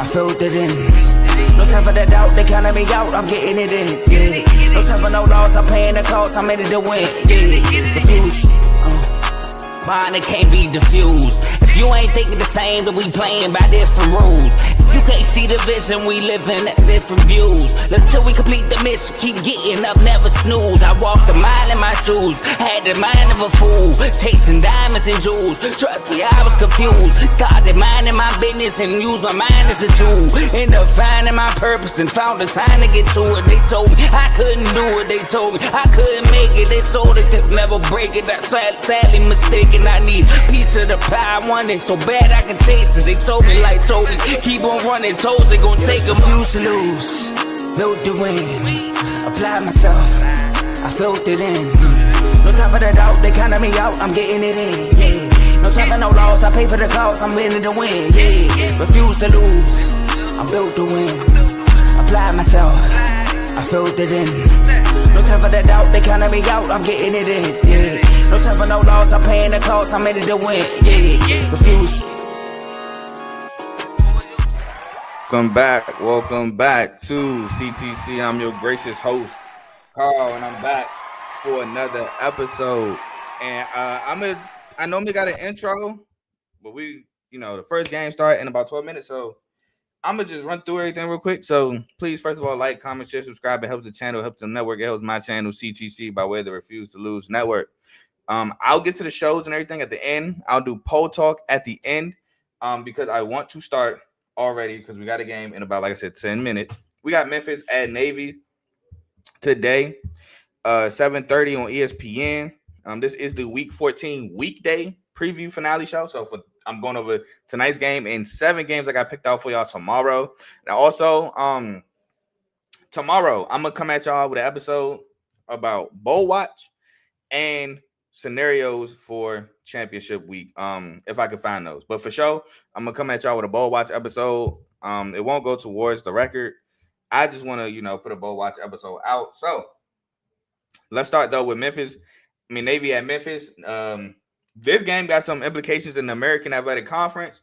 I filled it in. No time for that doubt, they counted me out, I'm getting it in, yeah. No time for no loss, I'm paying the cost, I'm in it to win, yeah. Refuse, mine, it can't be diffused. If you ain't thinking the same, then we playing by different rules. You can't see the vision, we living at different views. Until we complete the mission, keep getting up, never snooze. I walked a mile in my shoes, had the mind of a fool, chasing diamonds and jewels. Trust me, I was confused. Started minding my business and used my mind as a tool. Ended up finding my purpose and found the time to get to it. They told me I couldn't do it, they told me I couldn't make it. They sold it, could never break it. That's sadly mistaken. I need a piece of the pie, I want it so bad I can taste it. They told me like told me, keep on running toes, they gon' take them. Refuse to lose, built to win. Apply myself, I filled it in. No time for the doubt, they counted me out, I'm getting it in, yeah. No time for no loss, I pay for the cost, I'm winning to win, yeah. Refuse to lose, I'm built to win. Apply myself, I filled it in. No time for the doubt, they counted me out, I'm getting it in, yeah. No time for no loss, I'm paying the cost, I'm in it to win, yeah. Refuse. Welcome back to CTC. I'm your gracious host, Carl, and I'm back for another episode. And I normally got an intro, but the first game start in about 12 minutes, so I'm gonna just run through everything real quick. So please, first of all, like, comment, share, subscribe. It helps the channel, it helps the network, it helps my channel, CTC, by way of the Refuse to Lose Network. I'll get to the shows and everything at the end. I'll do poll talk at the end, because I want to start already, because we got a game in about, like I said, 10 minutes. We got Memphis at Navy today, 7:30 on ESPN. This is the Week 14 Weekday preview finale show. So I'm going over tonight's game and 7 games I got picked out for y'all tomorrow. And also, tomorrow I'm gonna come at y'all with an episode about bowl watch and scenarios for championship week, if I can find those. But for sure, I'm gonna come at y'all with a bowl watch episode. It won't go towards the record. I just want to, put a bowl watch episode out. So let's start though with Navy at Memphis. This game got some implications in the American Athletic Conference.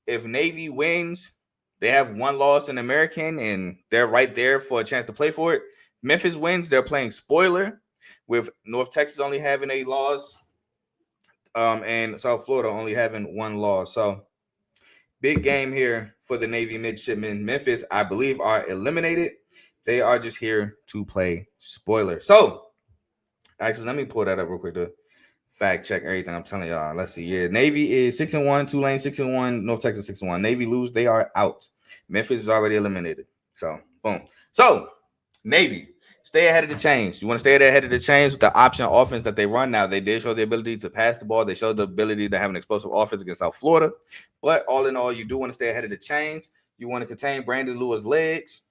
If Navy wins, they have one loss in the American, and they're right there for a chance to play for it. Memphis wins, they're playing spoiler, with North Texas only having a loss, and South Florida only having one loss. So big game here for the Navy midshipmen. Memphis, I believe, are eliminated. They are just here to play spoiler. So actually, let me pull that up real quick to fact check everything I'm telling y'all. Let's see. Yeah, Navy is 6-1, Tulane 6-1, North Texas 6-1. Navy lose, they are out. Memphis is already eliminated. So boom. So Navy, stay ahead of the chains. You want to stay ahead of the chains with the option offense that they run now. They did show the ability to pass the ball. They showed the ability to have an explosive offense against South Florida. But all in all, you do want to stay ahead of the chains. You want to contain Brandon Lewis' legs.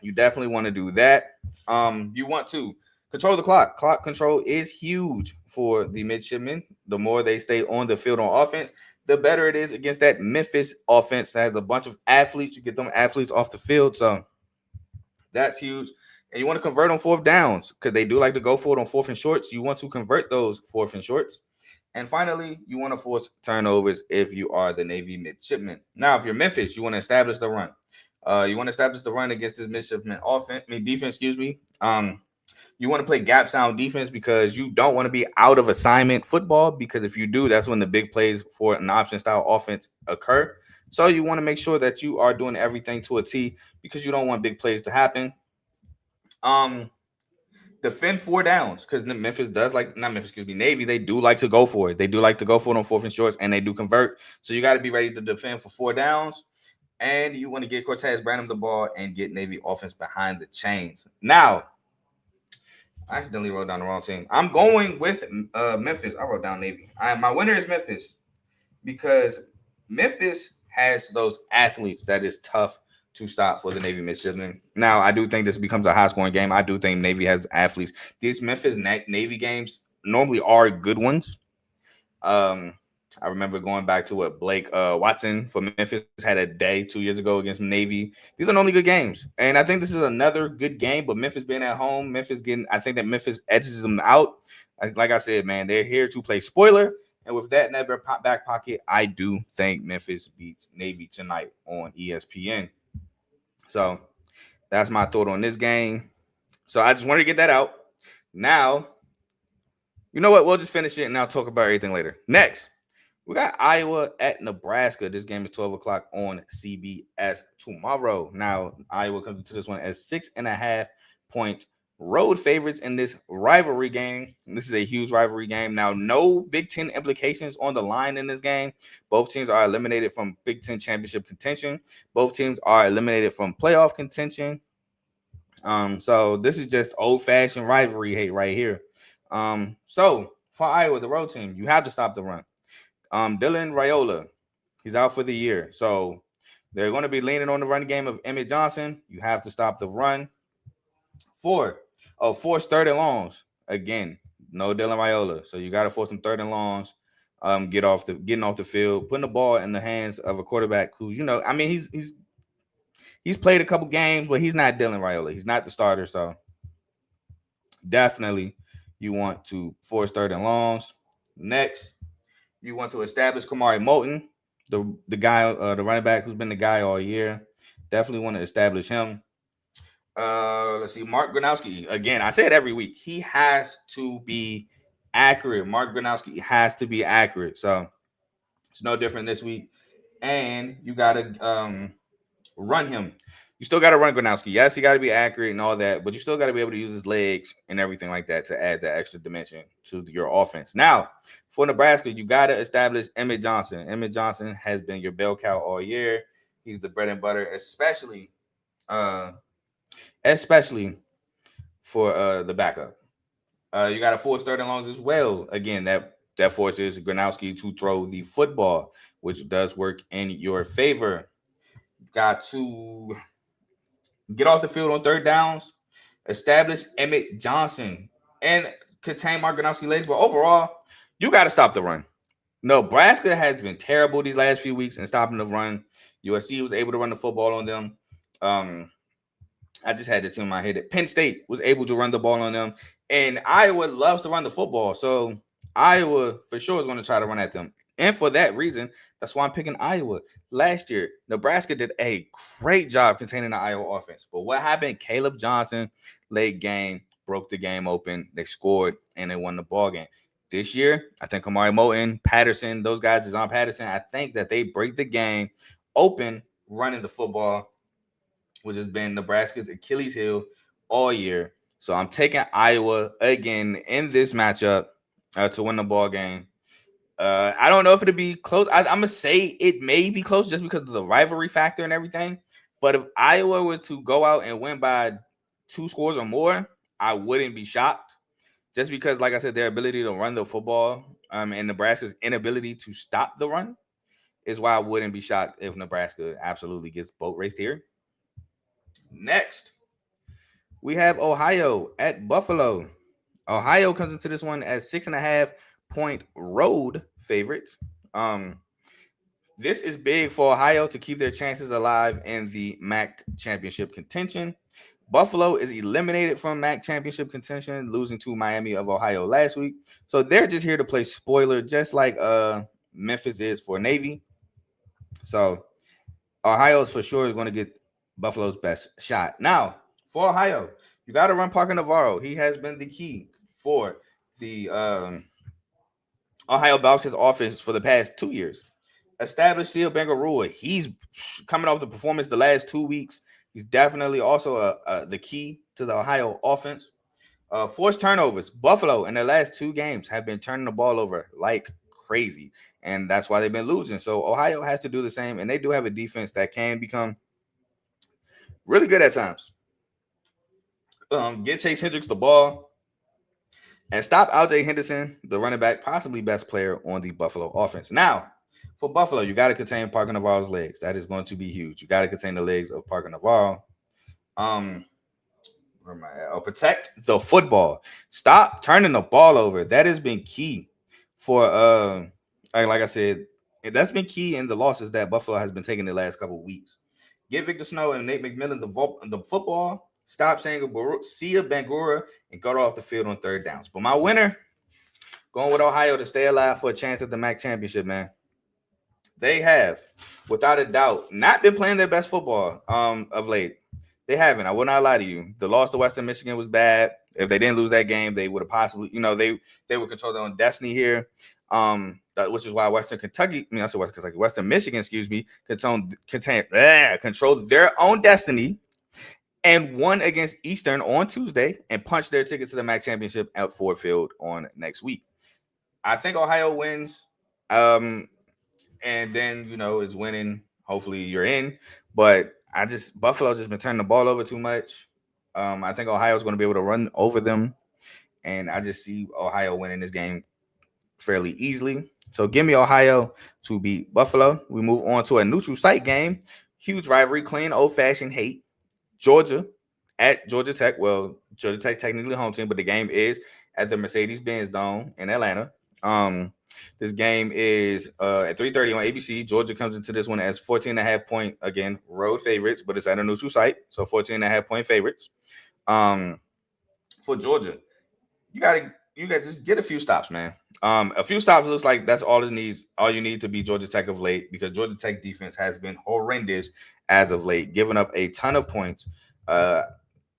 You definitely want to do that. You want to control the clock. Clock control is huge for the midshipmen. The more they stay on the field on offense, the better it is against that Memphis offense that has a bunch of athletes. You get them athletes off the field. So that's huge. And you want to convert on fourth downs, because they do like to go for it on fourth and shorts. You want to convert those fourth and shorts. And finally, you want to force turnovers if you are the Navy midshipmen. Now, if you're Memphis, you want to establish the run. You want to establish the run against this midshipman defense, You want to play gap sound defense, because you don't want to be out of assignment football, because if you do, that's when the big plays for an option style offense occur. So you want to make sure that you are doing everything to a T, because you don't want big plays to happen. Defend 4 downs, because Navy, they do like to go for it. They do like to go for it on fourth and shorts, and they do convert. So you got to be ready to defend for 4 downs. And you want to get Cortez Branham the ball and get Navy offense behind the chains. Now, I accidentally wrote down the wrong team. I'm going with Memphis. I wrote down Navy. My winner is Memphis, because Memphis has those athletes that is tough to stop for the Navy midshipmen. Now, I do think this becomes a high-scoring game. I do think Navy has athletes. These Memphis Navy games normally are good ones. I remember going back to what Blake Watson for Memphis had a day 2 years ago against Navy. These are normally good games. And I think this is another good game, but Memphis being at home, I think that Memphis edges them out. Like I said, man, they're here to play spoiler. And with that in that back pocket, I do think Memphis beats Navy tonight on ESPN. So that's my thought on this game. So I just wanted to get that out. Now, you know what? We'll just finish it and I'll talk about everything later. Next, we got Iowa at Nebraska. This game is 12 o'clock on CBS tomorrow. Now, Iowa comes into this one as 6.5-point road favorites in this rivalry game. This is a huge rivalry game. Now, no Big Ten implications on the line in this game. Both teams are eliminated from Big Ten championship contention. Both teams are eliminated from playoff contention. So this is just old-fashioned rivalry hate right here. So for Iowa, the road team, you have to stop the run. Dylan Raiola, he's out for the year. So they're going to be leaning on the run game of Emmett Johnson. You have to stop the run. Force third and longs. Again, no Dylan Raiola. So you got to force them third and longs. Getting off the field, putting the ball in the hands of a quarterback who's, he's played a couple games, but he's not Dylan Raiola. He's not the starter. So definitely you want to force third and longs. Next, you want to establish Kamari Moulton, the guy, the running back who's been the guy all year. Definitely want to establish him. Let's see, Mark Gronowski. Again, I say it every week. He has to be accurate. Mark Gronowski has to be accurate. So it's no different this week. And you got to run him. You still got to run Gronowski. Yes, he got to be accurate and all that, but you still got to be able to use his legs and everything like that to add that extra dimension to your offense. Now, for Nebraska, you got to establish Emmett Johnson. Emmett Johnson has been your bell cow all year. He's the bread and butter, especially for the backup. You got to force third and longs as well. Again, that forces Gronowski to throw the football, which does work in your favor. Got to get off the field on third downs, establish Emmett Johnson, and contain Mark Gronowski's legs. But overall, you got to stop the run. Nebraska has been terrible these last few weeks in stopping the run. USC was able to run the football on them. I just had this in my head. Penn State was able to run the ball on them. And Iowa loves to run the football. So Iowa for sure is going to try to run at them. And for that reason, that's why I'm picking Iowa. Last year, Nebraska did a great job containing the Iowa offense. But what happened? Caleb Johnson, late game, broke the game open. They scored, and they won the ball game. This year, I think Kamari Moulton, Patterson, those guys, Deshaun Patterson, I think that they break the game open running the football, which has been Nebraska's Achilles heel all year. So I'm taking Iowa again in this matchup to win the ball game. I don't know if it'll be close. I'm going to say it may be close just because of the rivalry factor and everything. But if Iowa were to go out and win by 2 scores or more, I wouldn't be shocked. Just because, like I said, their ability to run the football and Nebraska's inability to stop the run is why I wouldn't be shocked if Nebraska absolutely gets boat raced here. Next, we have Ohio at Buffalo. Ohio comes into this one as 6.5-point road favorites. This is big for Ohio to keep their chances alive in the MAC championship contention. Buffalo is eliminated from MAC championship contention, losing to Miami of Ohio last week. So they're just here to play spoiler, just like Memphis is for Navy. So Ohio's for sure is going to get Buffalo's best shot. Now, for Ohio, you got to run Parker Navarro. He has been the key for the Ohio Bobcats offense for the past 2 years. Establish Seal Bangarua. He's coming off the performance the last 2 weeks. He's definitely also the key to the Ohio offense. Forced turnovers. Buffalo in their last 2 games have been turning the ball over like crazy, and that's why they've been losing. So Ohio has to do the same, and they do have a defense that can become really good at times. Get Chase Hendricks the ball and stop Al-Jay Henderson, the running back, possibly best player on the Buffalo offense. Now, for Buffalo, you got to contain Parker Navarro's legs. That is going to be huge. You got to contain the legs of Parker Navarro. Where am I at? Protect the football. Stop turning the ball over. That has been key for, like I said, that's been key in the losses that Buffalo has been taking the last couple of weeks. Give Victor Snow and Nate McMillan the football. Stop saying Sia Bangura and go off the field on third downs. But my winner Going with Ohio to stay alive for a chance at the MAC championship, man. They have, without a doubt, not been playing their best football of late. They haven't. I will not lie to you. The loss to Western Michigan was bad. If they didn't lose that game, they would have possibly, they would control their own destiny here. Which is why Western Michigan, excuse me, control their own destiny and won against Eastern on Tuesday and punched their ticket to the MAC championship at Ford Field on next week. I think Ohio wins. And then is winning. Hopefully you're in, but Buffalo just been turning the ball over too much. I think Ohio's going to be able to run over them, and I just see Ohio winning this game fairly easily. So give me Ohio to beat Buffalo. We move on to a neutral site game, huge rivalry, clean old-fashioned hate. Georgia at Georgia Tech. Well, Georgia Tech technically home team, but the game is at the Mercedes-Benz Dome in Atlanta. This game is at 3:30 on ABC. Georgia comes into this one as 14.5 point, again, road favorites, but it's at a neutral site. So 14.5 point favorites. For Georgia, you gotta just get a few stops, man. A few stops looks like that's all you need to beat Georgia Tech of late, because Georgia Tech defense has been horrendous as of late, giving up a ton of points.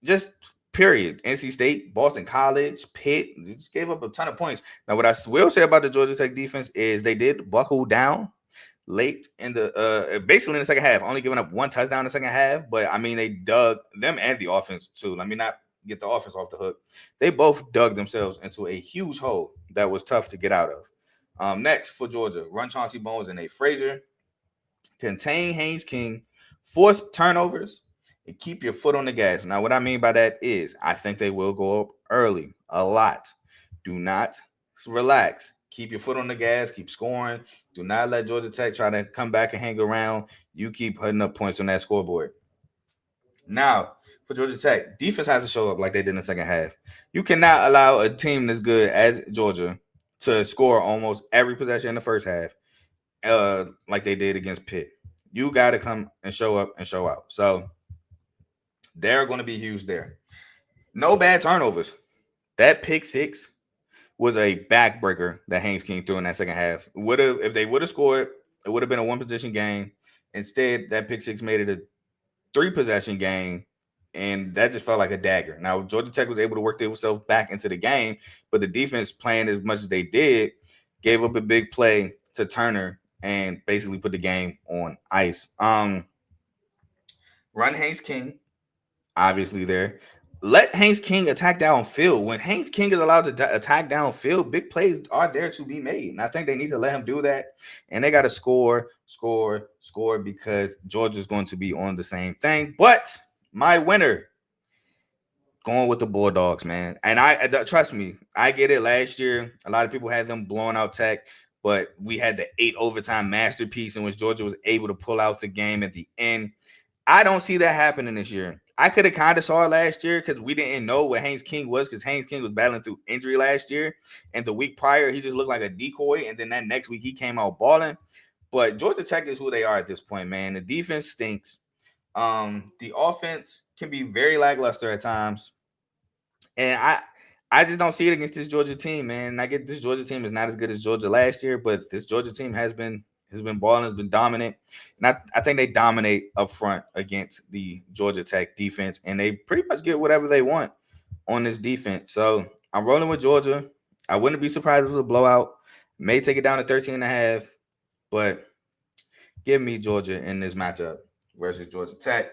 Just period. NC State, Boston College, Pitt, they just gave up a ton of points. Now, what I will say about the Georgia Tech defense is they did buckle down late in the basically in the second half, only giving up one touchdown in the second half. But I mean, they dug them and the offense too. Let me not get the offense off the hook. They both dug themselves into a huge hole that was tough to get out of. Next for Georgia, run Chauncey Bones and Nate Frazier, contain Haynes King, force turnovers, and keep your foot on the gas. Now, what I mean by that is I think they will go up early a lot. Do not relax. Keep your foot on the gas. Keep scoring. Do not let Georgia Tech try to come back and hang around. You keep putting up points on that scoreboard. Now, for Georgia Tech, defense has to show up like they did in the second half. You cannot allow a team as good as Georgia to score almost every possession in the first half like they did against Pitt. You got to come and show up and show out. So they're going to be huge there. No bad turnovers. That pick six was a backbreaker that Haynes King threw in that second half. If they would have scored, it would have been a one-possession game. Instead, that pick six made it a three-possession game, and that just felt like a dagger. Now, Georgia Tech was able to work themselves back into the game, but the defense, playing as much as they did, gave up a big play to Turner and basically put the game on ice. Run Haynes King, obviously there. Let Haynes King attack downfield. When Haynes King is allowed to attack downfield, big plays are there to be made. And I think they need to let him do that. And they got to score, because Georgia's going to be on the same thing. But my winner, going with the Bulldogs, man. And I trust me, I get it. Last year, a lot of people had them blowing out Tech, but we had the 8 overtime masterpiece in which Georgia was able to pull out the game at the end. I don't see that happening this year. I could have kind of saw it last year because we didn't know what Haynes King was, because Haynes King was battling through injury last year. And the week prior, he just looked like a decoy. And then that next week, he came out balling. But Georgia Tech is who they are at this point, man. The defense stinks. The offense can be very lackluster at times. And I just don't see it against this Georgia team, man. I get this Georgia team is not as good as Georgia last year, but this Georgia team has been balling, has been dominant. And I think they dominate up front against the Georgia Tech defense, and they pretty much get whatever they want on this defense. So I'm rolling with Georgia. I wouldn't be surprised if it was a blowout. May take it down to 13.5, but give me Georgia in this matchup versus Georgia Tech.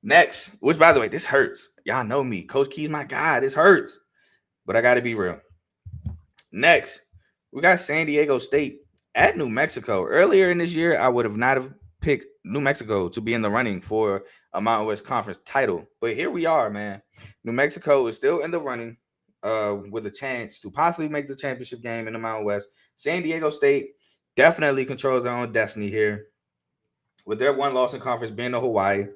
Next, which, by the way, this hurts. Y'all know me. Coach Key's my guy. This hurts. But I got to be real. Next, we got San Diego State at New Mexico. Earlier in this year, I would have not have picked New Mexico to be in the running for a Mountain West Conference title. But here we are, man. New Mexico is still in the running with a chance to possibly make the championship game in the Mountain West. San Diego State definitely controls their own destiny here, with their one loss in conference being to Hawaii.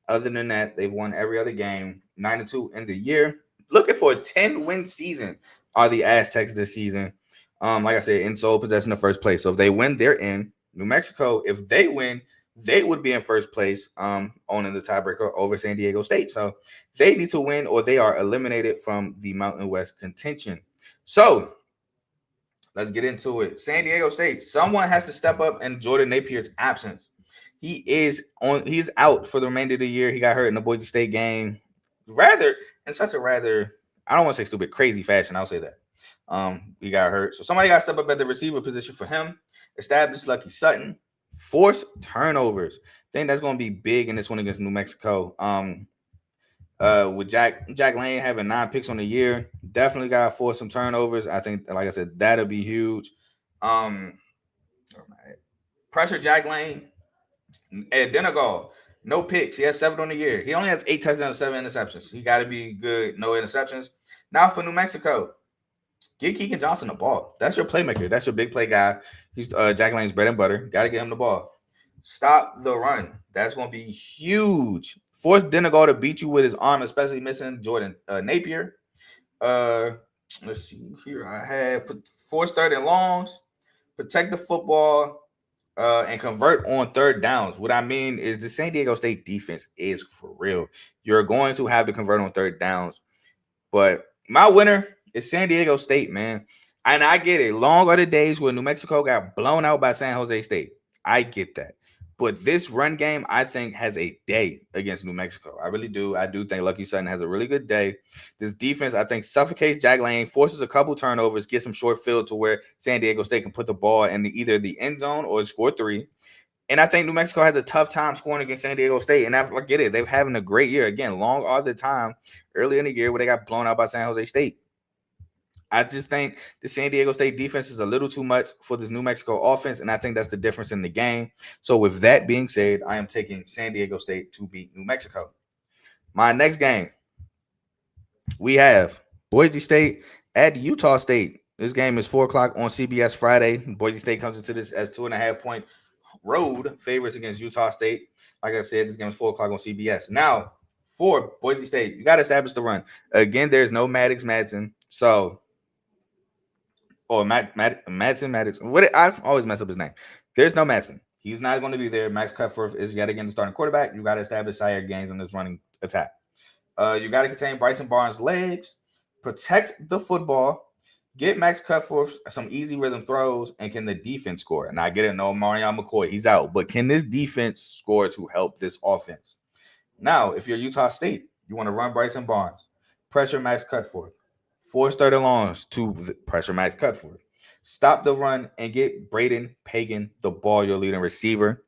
Other than that, they've won every other game, 9-2 in the year. Looking for a 10-win season are the Aztecs this season. Like I said, in sole possession of first place. So if they win, they're in. New Mexico, if they win, they would be in first place, owning the tiebreaker over San Diego State. So they need to win or they are eliminated from the Mountain West contention. So Let's get into it. San Diego State. Someone has to step up in Jordan Napier's absence. He's out for the remainder of the year. He got hurt in the Boise State game. In such a rather, I don't want to say stupid, crazy fashion. I'll say that. He got hurt. So somebody got to step up at the receiver position for him. Establish Lucky Sutton. Force turnovers. I think that's going to be big in this one against New Mexico. With Jack Lane having 9 picks on the year, definitely got to force some turnovers. I think, like I said, that'll be huge. Pressure Jack Lane. At Denegal, no picks. He has 7 on the year. He only has 8 touchdowns, 7 interceptions. He got to be good. No interceptions. Now for New Mexico, get Keegan Johnson the ball. That's your playmaker. That's your big play guy. He's Jack Lane's bread and butter. Got to get him the ball. Stop the run. That's going to be huge. Force Denegal to beat you with his arm, especially missing Jordan Napier. Let's see here. I have force 3rd and longs. Protect the football. And convert on 3rd downs. What I mean is the San Diego State defense is for real. You're going to have to convert on 3rd downs. But my winner is San Diego State, man. And I get it. Long are the days where New Mexico got blown out by San Jose State. I get that. But this run game, I think, has a day against New Mexico. I really do. I do think Lucky Sutton has a really good day. This defense, I think, suffocates Jack Lane, forces a couple turnovers, gets some short field to where San Diego State can put the ball in either the end zone or score 3. And I think New Mexico has a tough time scoring against San Diego State. And I get it. They're having a great year. Again, long are the time early in the year where they got blown out by San Jose State. I just think the San Diego State defense is a little too much for this New Mexico offense, and I think that's the difference in the game. So with that being said, I am taking San Diego State to beat New Mexico. My next game, we have Boise State at Utah State. This game is 4 o'clock on CBS Friday. Boise State comes into this as 2.5-point road favorites against Utah State. Like I said, this game is 4 o'clock on CBS. Now, for Boise State, you got to establish the run. Again, there's no Maddox. So... Or Madison. I always mess up his name. There's no Madison. He's not going to be there. Max Cutforth is yet again the starting quarterback. You got to establish Sire Gaines on this running attack. You got to contain Bryson Barnes' legs, protect the football, get Max Cutforth some easy rhythm throws, and can the defense score? And I get it. No, Marion McCoy, he's out. But can this defense score to help this offense? Now, if you're Utah State, you want to run Bryson Barnes, pressure Max Cutforth. Force 3rd and longs to pressure Max Cutforth. Stop the run and get Braden Pagan the ball, your leading receiver.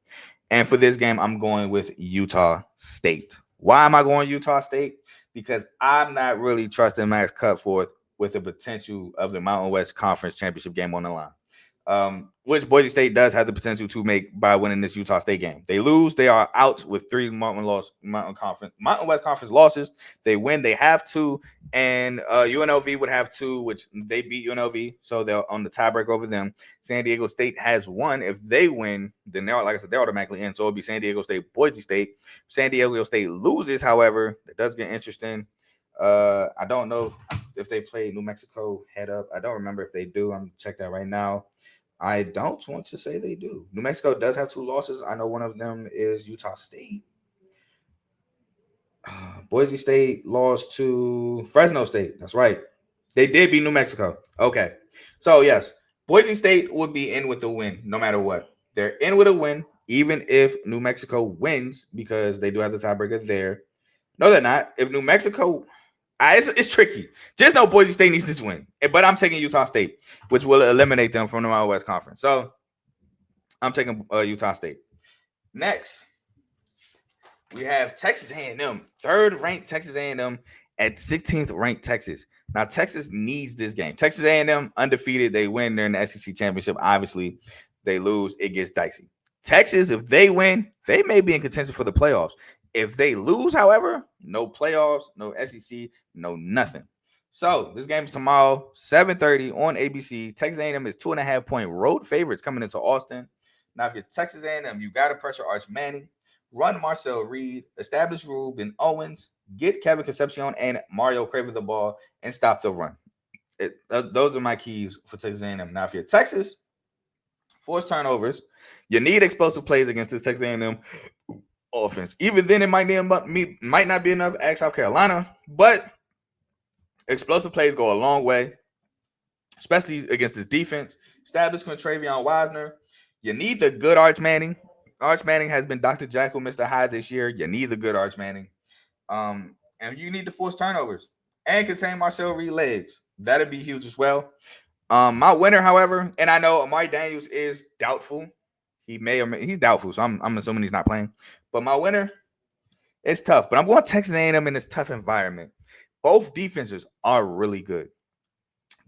And for this game, I'm going with Utah State. Why am I going Utah State? Because I'm not really trusting Max Cutforth with the potential of the Mountain West Conference Championship game on the line. Which Boise State does have the potential to make by winning this Utah State game. They lose, they are out with 3 Mountain West Conference losses. They win, they have 2, and UNLV would have 2, which they beat UNLV, so they're on the tiebreak over them. San Diego State has 1. If they win, then they're, like I said, they're automatically in. So it'll be San Diego State, Boise State. San Diego State loses, however, it does get interesting. I don't know if they play New Mexico head up. I don't remember if they do. I'm going to check that right now. I don't want to say they do. New Mexico does have 2 losses. I know one of them is Utah State. Boise State lost to Fresno State. That's right. They did beat New Mexico. Okay. So, yes, Boise State would be in with the win no matter what. They're in with a win, even if New Mexico wins, because they do have the tiebreaker there. No, they're not. If New Mexico... It's tricky. Just know Boise State needs this win. But I'm taking Utah State, which will eliminate them from the Mountain West Conference. So I'm taking Utah State. Next, we have Texas A&M, 3rd-ranked Texas A&M at 16th ranked Texas. Now, Texas needs this game. Texas A&M undefeated. They win during the SEC championship. Obviously, they lose. It gets dicey. Texas, if they win, they may be in contention for the playoffs. If they lose, however, no playoffs, no SEC, no nothing. So this game is tomorrow, 7:30 on ABC. Texas A&M is 2.5-point road favorites coming into Austin. Now, if you're Texas A&M, you got to pressure Arch Manning, run Marcel Reed, establish Ruben Owens, get Kevin Concepcion and Mario Craven the ball, and stop the run. Those are my keys for Texas A&M. Now, if you're Texas, force turnovers. You need explosive plays against this Texas A&M offense. Even then, it might not be enough at South Carolina, but explosive plays go a long way, especially against this defense. Established Contravion Wisner. You need the good Arch Manning. Arch Manning has been Dr. Jekyll, Mr. Hyde this year. You need the good Arch Manning. And you need to force turnovers and contain Marcel Reed legs. That'd be huge as well. My winner, however, and I know Amari Daniels is doubtful. He may or may he's doubtful, so I'm assuming he's not playing. But my winner, it's tough. But I'm going Texas A&M in this tough environment. Both defenses are really good.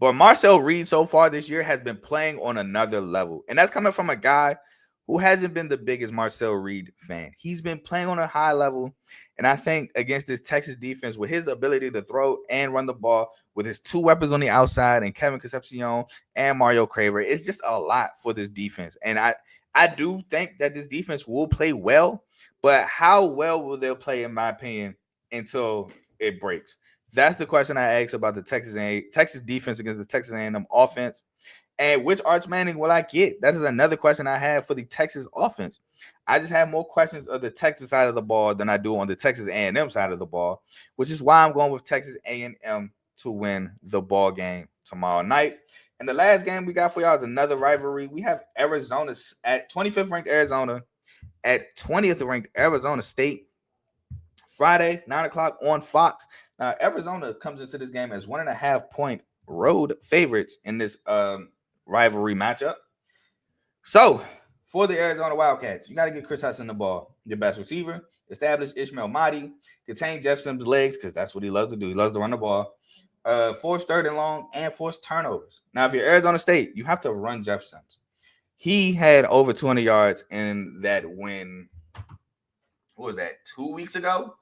But Marcel Reed so far this year has been playing on another level. And that's coming from a guy who hasn't been the biggest Marcel Reed fan. He's been playing on a high level. And I think against this Texas defense, with his ability to throw and run the ball, with his two weapons on the outside and Kevin Concepcion and Mario Craver, it's just a lot for this defense. And I do think that this defense will play well, but how well will they play, in my opinion, until it breaks? That's the question I asked about the Texas defense against the Texas A&M offense. And which Arch Manning will I get? That is another question I have for the Texas offense. I just have more questions of the Texas side of the ball than I do on the Texas A&M side of the ball, which is why I'm going with Texas A&M to win the ball game tomorrow night. And the last game we got for y'all is another rivalry. We have Arizona at 25th ranked Arizona at 20th ranked Arizona State. Friday, 9 o'clock on Fox. Now, Arizona comes into this game as 1.5 point road favorites in this rivalry matchup. So, for the Arizona Wildcats, you got to get Chris Hudson the ball, your best receiver. Establish Ishmael Mahdi. Contain Jeff Sims' legs, because that's what he loves to do. He loves to run the ball. Force third and long and force turnovers. Now, if you're Arizona State, you have to run Jeff Sims. He had over 200 yards in that win. What was that, 2 weeks ago?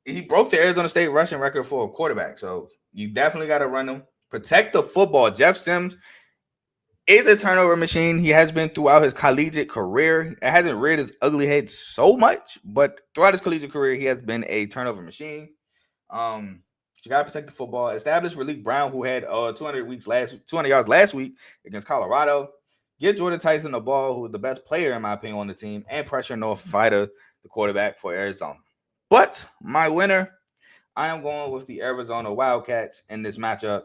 He broke the Arizona State rushing record for a quarterback. So you definitely got to run him. Protect the football. Jeff Sims is a turnover machine. He has been throughout his collegiate career. It hasn't reared his ugly head so much, but throughout his collegiate career, he has been a turnover machine. You got to protect the football. Establish Raleek Brown, who had 200 yards last week against Colorado. Get Jordan Tyson the ball, who is the best player, in my opinion, on the team, and pressure Noah Fida, the quarterback for Arizona. But my winner, I am going with the Arizona Wildcats in this matchup.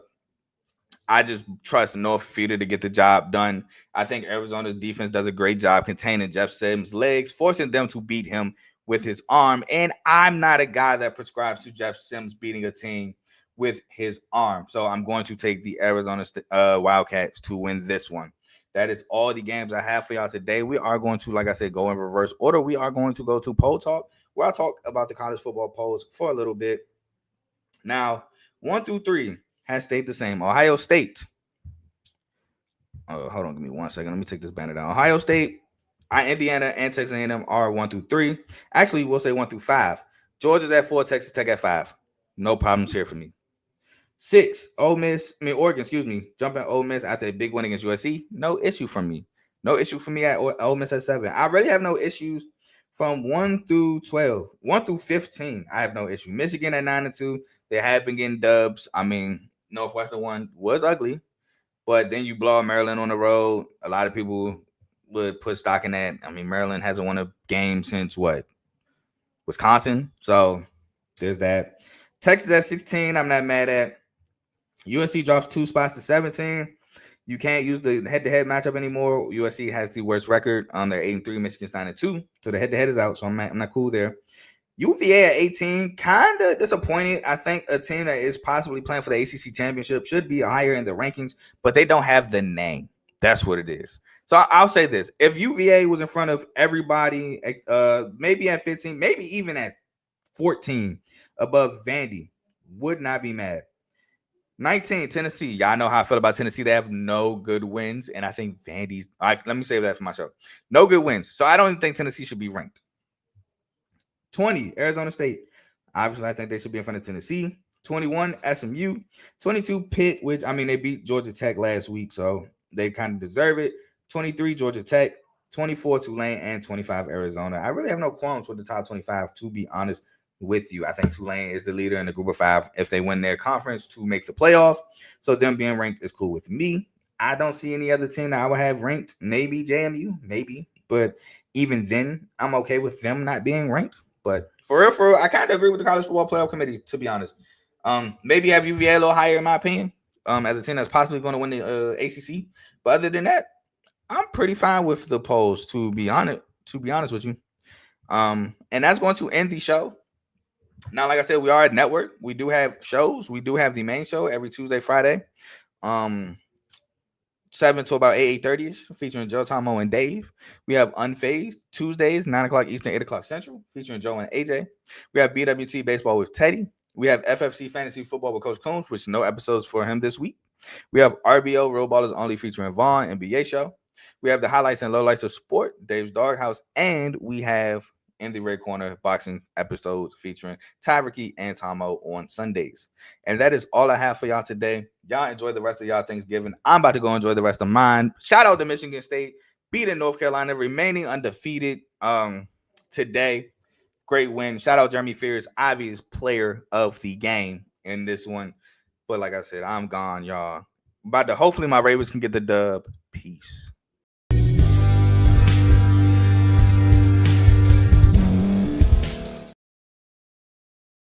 I just trust Noah Fida to get the job done. I think Arizona's defense does a great job containing Jeff Sims' legs, forcing them to beat him with his arm. And I'm not a guy that prescribes to Jeff Sims beating a team with his arm. So I'm going to take the Arizona Wildcats to win this one. That is all the games I have for y'all today. We are going to, like I said, go in reverse order. We are going to go to Poll Talk, where I talk about the college football polls for a little bit. Now, 1 through 3 has stayed the same. Ohio State. Hold on, give me 1 second. Let me take this banner down. Ohio State, Indiana, and Texas A&M are 1 through 3. Actually, we'll say 1 through 5. Georgia's at 4, Texas Tech at 5. No problems here for me. 6, Oregon, jumping Ole Miss after a big win against USC. No issue from me. No issue for me at Ole Miss at 7. I really have no issues from 1 through 12. 1 through 15, I have no issue. Michigan at 9 and 2. They have been getting dubs. I mean, Northwestern one was ugly, but then you blow out Maryland on the road. A lot of people would put stock in that. I mean, Maryland hasn't won a game since what? Wisconsin. So there's that. Texas at 16, I'm not mad at. USC drops 2 spots to 17. You can't use the head-to-head matchup anymore. USC has the worst record. They're 8-3, Michigan's 9-2. So the head-to-head is out. So I'm not cool there. UVA at 18, kind of disappointed. I think a team that is possibly playing for the ACC championship should be higher in the rankings, but they don't have the name. That's what it is. So I'll say this. If UVA was in front of everybody, maybe at 15, maybe even at 14 above Vandy, would not be mad. 19, Tennessee. Y'all know how I feel about Tennessee. They have no good wins, and I think Vandy's – let me save that for myself. No good wins. So I don't even think Tennessee should be ranked. 20, Arizona State. Obviously, I think they should be in front of Tennessee. 21, SMU. 22, Pitt, which, I mean, they beat Georgia Tech last week, so they kind of deserve it. 23, Georgia Tech. 24, Tulane. And 25, Arizona. I really have no qualms with the top 25, to be honest with you. I think Tulane is the leader in the group of 5 if they win their conference to make the playoff. So them being ranked is cool with me. I don't see any other team that I would have ranked. Maybe JMU, maybe. But even then, I'm okay with them not being ranked. But for real, I kind of agree with the College Football Playoff Committee, to be honest. Maybe have UVA a little higher, in my opinion. as a team that's possibly going to win the ACC. But other than that, I'm pretty fine with the polls, to be honest. To be honest with you, and that's going to end the show. Now, like I said, we are a network. We do have shows. We do have the main show every Tuesday, Friday, 7 to about 8:30 ish, featuring Joe, Tomo, and Dave. We have Unfazed Tuesdays, 9 o'clock Eastern, 8 o'clock Central, featuring Joe and AJ. We have BWT Baseball with Teddy. We have FFC Fantasy Football with Coach Coombs, which no episodes for him this week. We have RBO Road Ballers Only, featuring Vaughn and BA Show. We have the highlights and lowlights of sport, Dave's Doghouse, and we have in the Red Corner boxing episodes featuring Tyreke and Tomo on Sundays. And that is all I have for y'all today. Y'all enjoy the rest of y'all Thanksgiving. I'm about to go enjoy the rest of mine. Shout out to Michigan State, beating North Carolina, remaining undefeated today. Great win. Shout out Jeremy Fears, obvious player of the game in this one. But like I said, I'm gone, y'all. Hopefully my Ravens can get the dub. Peace.